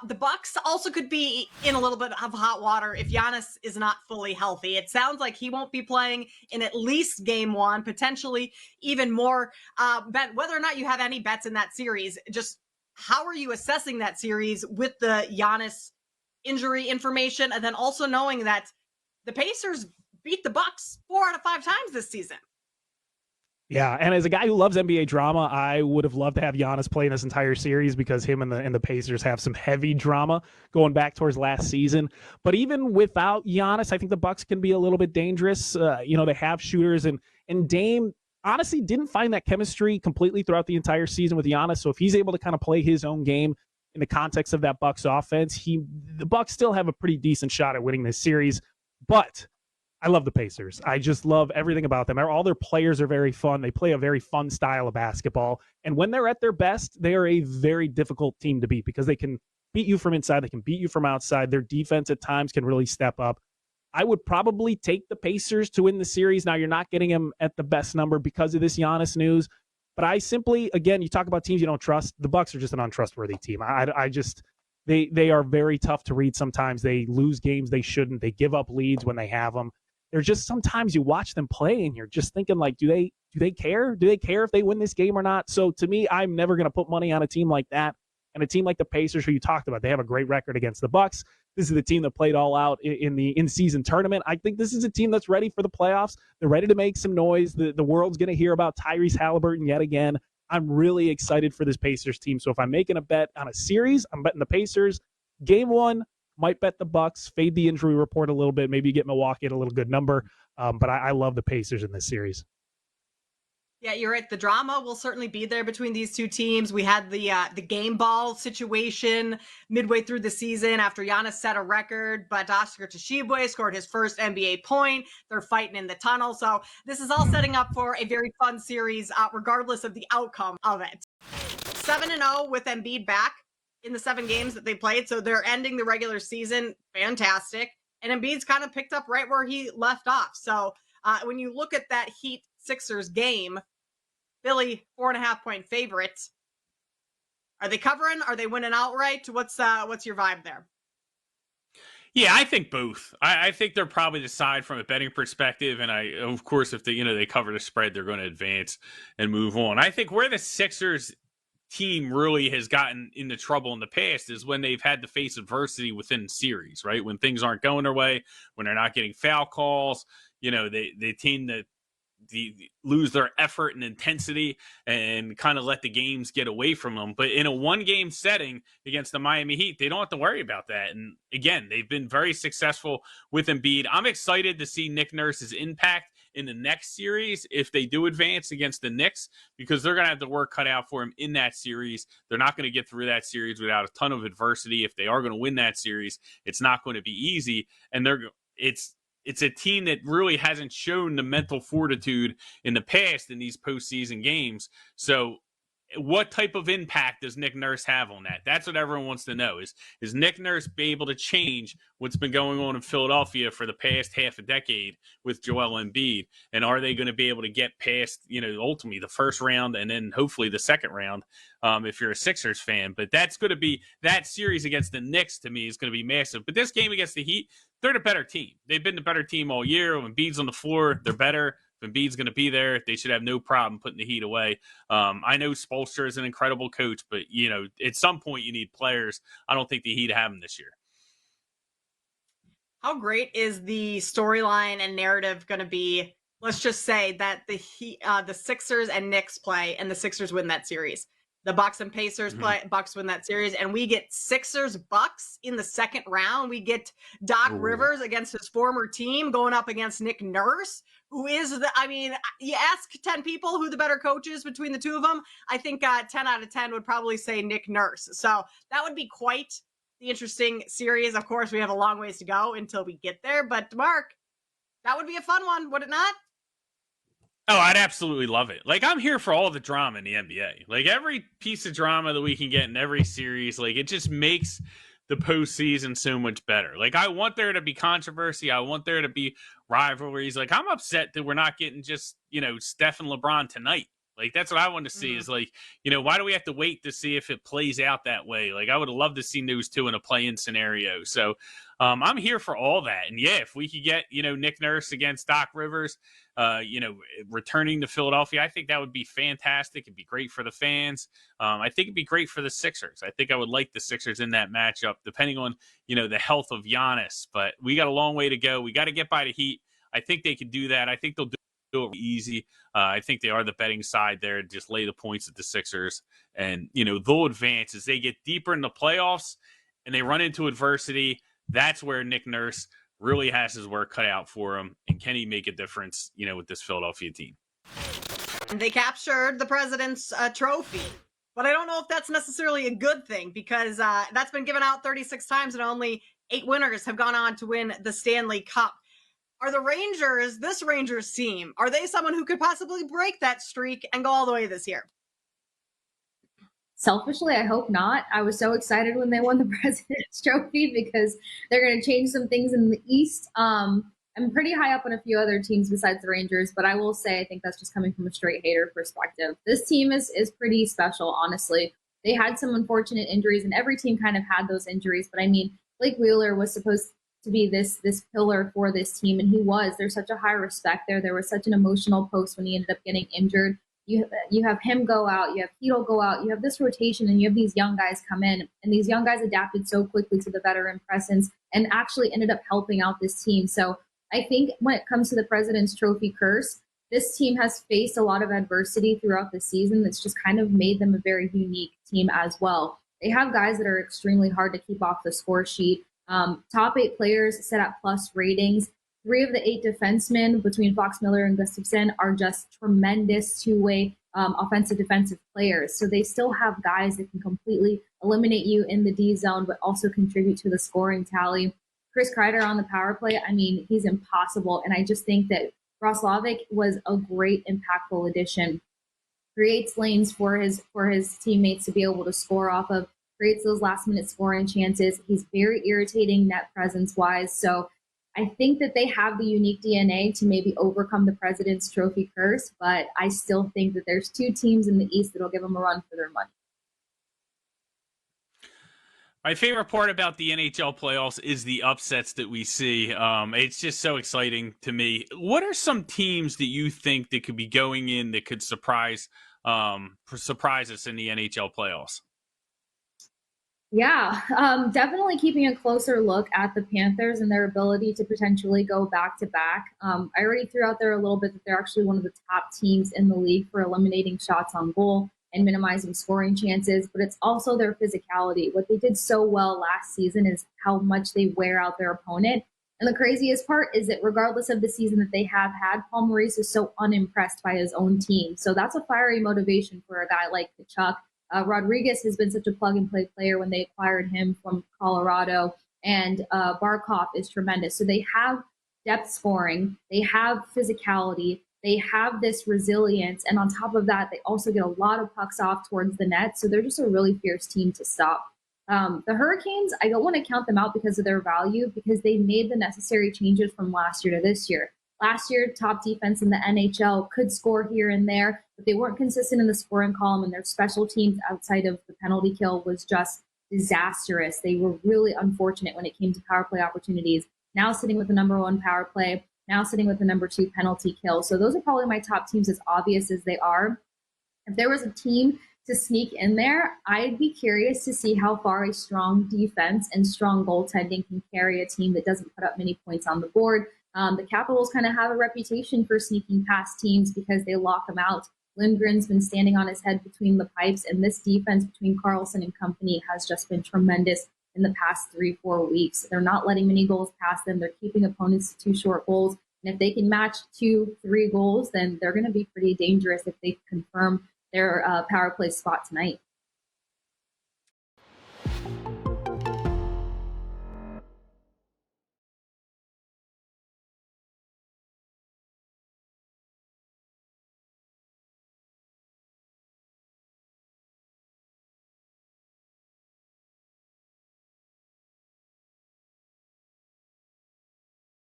The Bucks also could be in a little bit of hot water if Giannis is not fully healthy. It sounds like he won't be playing in at least game one, potentially even more. Bet whether or not you have any bets in that series, just how are you assessing that series with the Giannis injury information, and then also knowing that the Pacers beat the Bucks 4 out of 5 times this season? Yeah, and as a guy who loves NBA drama, I would have loved to have Giannis play in this entire series because him and the Pacers have some heavy drama going back towards last season. But even without Giannis, I think the Bucks can be a little bit dangerous. They have shooters, and Dame honestly didn't find that chemistry completely throughout the entire season with Giannis. So if he's able to kind of play his own game in the context of that Bucks offense, the Bucks still have a pretty decent shot at winning this series. But I love the Pacers. I just love everything about them. All their players are very fun. They play a very fun style of basketball. And when they're at their best, they are a very difficult team to beat because they can beat you from inside. They can beat you from outside. Their defense at times can really step up. I would probably take the Pacers to win the series. Now, you're not getting them at the best number because of this Giannis news. But I simply, again, you talk about teams you don't trust. The Bucks are just an untrustworthy team. They are very tough to read sometimes. They lose games they shouldn't. They give up leads when they have them. There's just sometimes you watch them play and you're just thinking, like, do they care? Do they care if they win this game or not? So to me, I'm never going to put money on a team like that. And a team like the Pacers, who you talked about, they have a great record against the Bucks. This is the team that played all out in the in-season tournament. I think this is a team that's ready for the playoffs. They're ready to make some noise. The world's going to hear about Tyrese Halliburton yet again. I'm really excited for this Pacers team. So if I'm making a bet on a series, I'm betting the Pacers. Game one, might bet the Bucks, fade the injury report a little bit, maybe get Milwaukee at a little good number. But I love the Pacers in this series. Yeah, you're right. The drama will certainly be there between these two teams. We had the game ball situation midway through the season after Giannis set a record, but Oscar Tshiebwe scored his first NBA point. They're fighting in the tunnel. So this is all setting up for a very fun series, regardless of the outcome of it. 7-0 with Embiid back in the 7 games that they played. So they're ending the regular season. Fantastic. And Embiid's kind of picked up right where he left off. So when you look at that Heat Sixers game, Philly 4.5-point favorites. Are they covering? Are they winning outright? What's your vibe there? Yeah, I think both. I think they're probably the side from a betting perspective, and of course, if they cover the spread, they're going to advance and move on. I think where the Sixers team really has gotten into trouble in the past is when they've had to face adversity within series, right? When things aren't going their way, when they're not getting foul calls, they tend to lose their effort and intensity and kind of let the games get away from them. But in a one-game setting against the Miami Heat, they don't have to worry about that. And again, they've been very successful with Embiid. I'm excited to see Nick Nurse's impact in the next series if they do advance against the Knicks, because they're going to have the work cut out for him in that series. They're not going to get through that series without a ton of adversity. If they are going to win that series, it's not going to be easy. And it's a team that really hasn't shown the mental fortitude in the past in these postseason games. So what type of impact does Nick Nurse have on that? That's what everyone wants to know. Is Nick Nurse be able to change what's been going on in Philadelphia for the past half a decade with Joel Embiid? And are they going to be able to get past, ultimately the first round and then hopefully the second round if you're a Sixers fan? But that's going to be, that series against the Knicks to me is going to be massive. But this game against the Heat, they're the better team. They've been the better team all year. When Embiid's on the floor, they're better. If Embiid's going to be there, they should have no problem putting the Heat away. I know Spoelstra is an incredible coach, but, at some point you need players. I don't think the Heat have them this year. How great is the storyline and narrative going to be? Let's just say that the Sixers and Knicks play and the Sixers win that series. The Bucks and Pacers play, Bucks win that series, and we get Sixers Bucks in the second round. We get Doc Rivers against his former team going up against Nick Nurse, who is you ask 10 people who the better coach is between the two of them. I think 10 out of 10 would probably say Nick Nurse. So that would be quite the interesting series. Of course, we have a long ways to go until we get there, but Mark, that would be a fun one, would it not? Oh, I'd absolutely love it. I'm here for all the drama in the NBA. Every piece of drama that we can get in every series, it just makes the postseason so much better. I want there to be controversy. I want there to be rivalries. I'm upset that we're not getting just, Steph and LeBron tonight. Like, that's what I want to see is, like, why do we have to wait to see if it plays out that way? Like, I would love to see News 2 in a play-in scenario. So I'm here for all that. And, yeah, if we could get, Nick Nurse against Doc Rivers, returning to Philadelphia, I think that would be fantastic. It'd be great for the fans. I think it'd be great for the Sixers. I think I would like the Sixers in that matchup, depending on, the health of Giannis. But we got a long way to go. We got to get by the Heat. I think they can do that. I think they'll do it easy. I think they are the betting side there. Just lay the points at the Sixers, and they'll advance as they get deeper in the playoffs and they run into adversity. That's where Nick Nurse really has his work cut out for him. And can he make a difference, with this Philadelphia team? And they captured the President's trophy. But I don't know if that's necessarily a good thing, because that's been given out 36 times and only 8 winners have gone on to win the Stanley Cup. Are the Rangers, this Rangers team, are they someone who could possibly break that streak and go all the way this year? Selfishly, I hope not. I was so excited when they won the President's Trophy because they're going to change some things in the East. I'm pretty high up on a few other teams besides the Rangers, but I will say I think that's just coming from a straight hater perspective. This team is pretty special, honestly. They had some unfortunate injuries, and every team kind of had those injuries. But I mean, Blake Wheeler was supposed to be this pillar for this team, and he was. There's such a high respect there. There was such an emotional post when he ended up getting injured. You have him go out, you have Heedle go out, you have this rotation, and you have these young guys come in, and these young guys adapted so quickly to the veteran presence and actually ended up helping out this team. So I think when it comes to the President's Trophy curse, this team has faced a lot of adversity throughout the season that's just kind of made them a very unique team as well. They have guys that are extremely hard to keep off the score sheet. Top 8 players set at plus ratings. 3 of the 8 defensemen between Fox Miller and Gustafsson are just tremendous two-way offensive defensive players. So they still have guys that can completely eliminate you in the D zone, but also contribute to the scoring tally. Chris Kreider on the power play, I mean, he's impossible. And I just think that Roslovic was a great impactful addition. Creates lanes for his teammates to be able to score off of, creates those last minute scoring chances. He's very irritating net presence wise. So I think that they have the unique DNA to maybe overcome the President's Trophy curse, but I still think that there's 2 teams in the East that'll give them a run for their money. My favorite part about the NHL playoffs is the upsets that we see. It's just so exciting to me. What are some teams that you think that could be going in that could surprise us in the NHL playoffs? Yeah, definitely keeping a closer look at the Panthers and their ability to potentially go back-to-back. I already threw out there a little bit that they're actually one of the top teams in the league for eliminating shots on goal and minimizing scoring chances, but it's also their physicality. What they did so well last season is how much they wear out their opponent. And the craziest part is that regardless of the season that they have had, Paul Maurice is so unimpressed by his own team. So that's a fiery motivation for a guy like Kachuk. Rodriguez has been such a plug-and-play player when they acquired him from Colorado, and Barkov is tremendous. So they have depth scoring, they have physicality, they have this resilience, and on top of that, they also get a lot of pucks off towards the net, so they're just a really fierce team to stop. The Hurricanes, I don't want to count them out because of their value, because they made the necessary changes from last year to this year. Last year, top defense in the NHL could score here and there, but they weren't consistent in the scoring column, and their special teams outside of the penalty kill was just disastrous. They were really unfortunate when it came to power play opportunities. Now sitting with the number 1 power play, now sitting with the number 2 penalty kill. So those are probably my top teams, as obvious as they are. If there was a team to sneak in there, I'd be curious to see how far a strong defense and strong goaltending can carry a team that doesn't put up many points on the board. The Capitals kind of have a reputation for sneaking past teams because they lock them out. Lindgren's been standing on his head between the pipes, and this defense between Carlson and company has just been tremendous in the past 3-4 weeks. They're not letting many goals pass them. They're keeping opponents to 2 short goals. And if they can match 2-3 goals, then they're going to be pretty dangerous if they confirm their power play spot tonight.